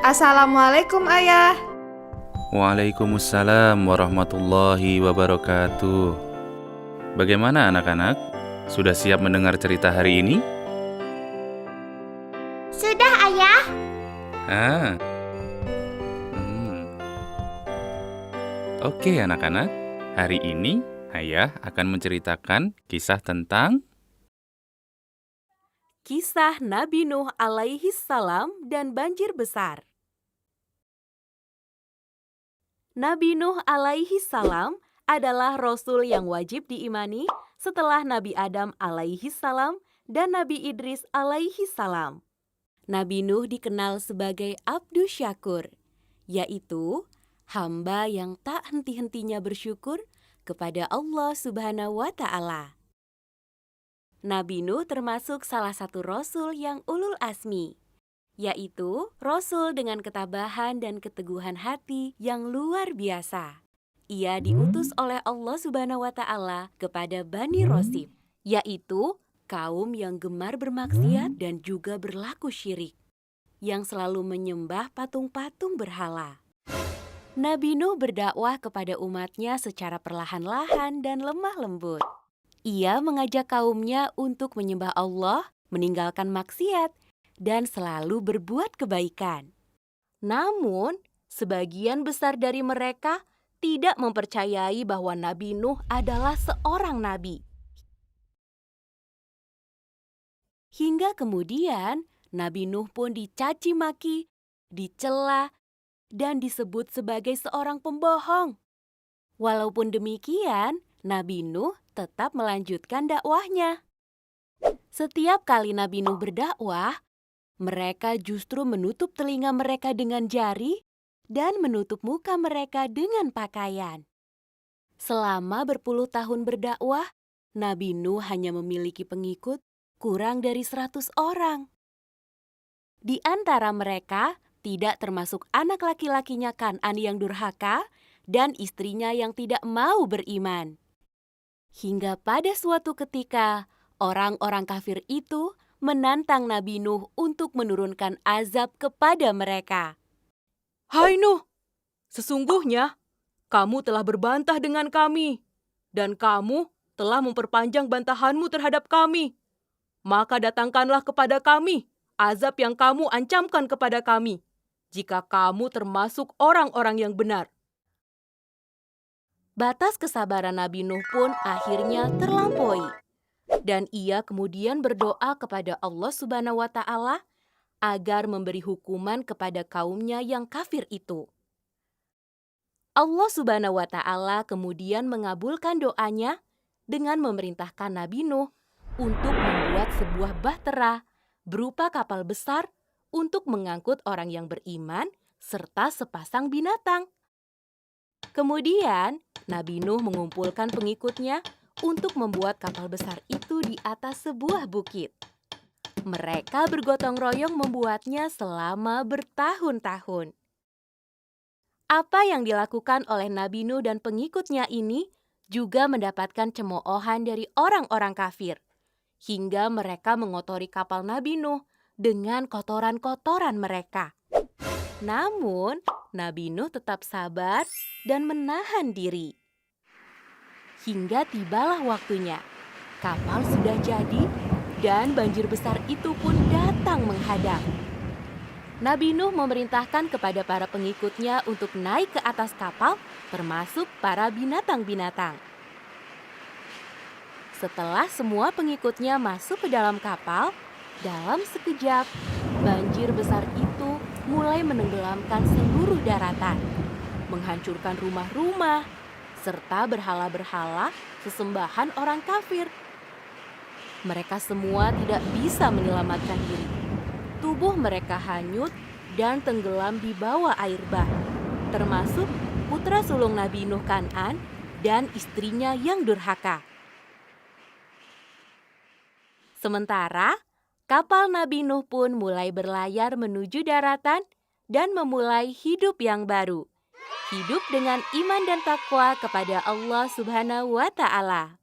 Assalamualaikum Ayah. Waalaikumsalam warahmatullahi wabarakatuh. Bagaimana anak-anak? Sudah siap mendengar cerita hari ini? Sudah, Ayah. Ah. Hmm. Oke anak-anak, hari ini Ayah akan menceritakan kisah tentang Kisah Nabi Nuh alaihi salam dan banjir besar. Nabi Nuh alaihi salam adalah rasul yang wajib diimani setelah Nabi Adam alaihi salam dan Nabi Idris alaihi salam. Nabi Nuh dikenal sebagai Abdu Syakur, yaitu hamba yang tak henti-hentinya bersyukur kepada Allah Subhanahu wa Ta'ala. Nabi Nuh termasuk salah satu rasul yang ulul azmi, yaitu rasul dengan ketabahan dan keteguhan hati yang luar biasa. Ia diutus oleh Allah Subhanahu wa Ta'ala kepada Bani Rosib, yaitu kaum yang gemar bermaksiat dan juga berlaku syirik, yang selalu menyembah patung-patung berhala. Nabi Nuh berdakwah kepada umatnya secara perlahan-lahan dan lemah lembut. Ia mengajak kaumnya untuk menyembah Allah, meninggalkan maksiat, dan selalu berbuat kebaikan. Namun, sebagian besar dari mereka tidak mempercayai bahwa Nabi Nuh adalah seorang nabi. Hingga kemudian, Nabi Nuh pun dicaci maki, dicela, dan disebut sebagai seorang pembohong. Walaupun demikian, Nabi Nuh tetap melanjutkan dakwahnya. Setiap kali Nabi Nuh berdakwah, mereka justru menutup telinga mereka dengan jari dan menutup muka mereka dengan pakaian. Selama berpuluh tahun berdakwah, Nabi Nuh hanya memiliki pengikut kurang dari 100 orang. Di antara mereka, tidak termasuk anak laki-lakinya Kan'an yang durhaka dan istrinya yang tidak mau beriman. Hingga pada suatu ketika, orang-orang kafir itu menantang Nabi Nuh untuk menurunkan azab kepada mereka. "Hai Nuh, sesungguhnya kamu telah berbantah dengan kami, dan kamu telah memperpanjang bantahanmu terhadap kami. Maka datangkanlah kepada kami azab yang kamu ancamkan kepada kami, jika kamu termasuk orang-orang yang benar." Batas kesabaran Nabi Nuh pun akhirnya terlampaui. Dan ia kemudian berdoa kepada Allah Subhanahu wa Ta'ala agar memberi hukuman kepada kaumnya yang kafir itu. Allah Subhanahu wa Ta'ala kemudian mengabulkan doanya dengan memerintahkan Nabi Nuh untuk membuat sebuah bahtera berupa kapal besar untuk mengangkut orang yang beriman serta sepasang binatang. Kemudian, Nabi Nuh mengumpulkan pengikutnya untuk membuat kapal besar itu di atas sebuah bukit. Mereka bergotong royong membuatnya selama bertahun-tahun. Apa yang dilakukan oleh Nabi Nuh dan pengikutnya ini juga mendapatkan cemoohan dari orang-orang kafir, hingga mereka mengotori kapal Nabi Nuh dengan kotoran-kotoran mereka. Namun, Nabi Nuh tetap sabar dan menahan diri. Hingga tibalah waktunya. Kapal sudah jadi dan banjir besar itu pun datang menghadang. Nabi Nuh memerintahkan kepada para pengikutnya untuk naik ke atas kapal, termasuk para binatang-binatang. Setelah semua pengikutnya masuk ke dalam kapal, dalam sekejap, banjir besar itu mulai menenggelamkan seluruh daratan, menghancurkan rumah-rumah, serta berhala-berhala sesembahan orang kafir. Mereka semua tidak bisa menyelamatkan diri. Tubuh mereka hanyut dan tenggelam di bawah air bah, termasuk putra sulung Nabi Nuh Kan'an dan istrinya yang durhaka. Sementara, kapal Nabi Nuh pun mulai berlayar menuju daratan dan memulai hidup yang baru. Hidup dengan iman dan takwa kepada Allah Subhanahu wa Ta'ala.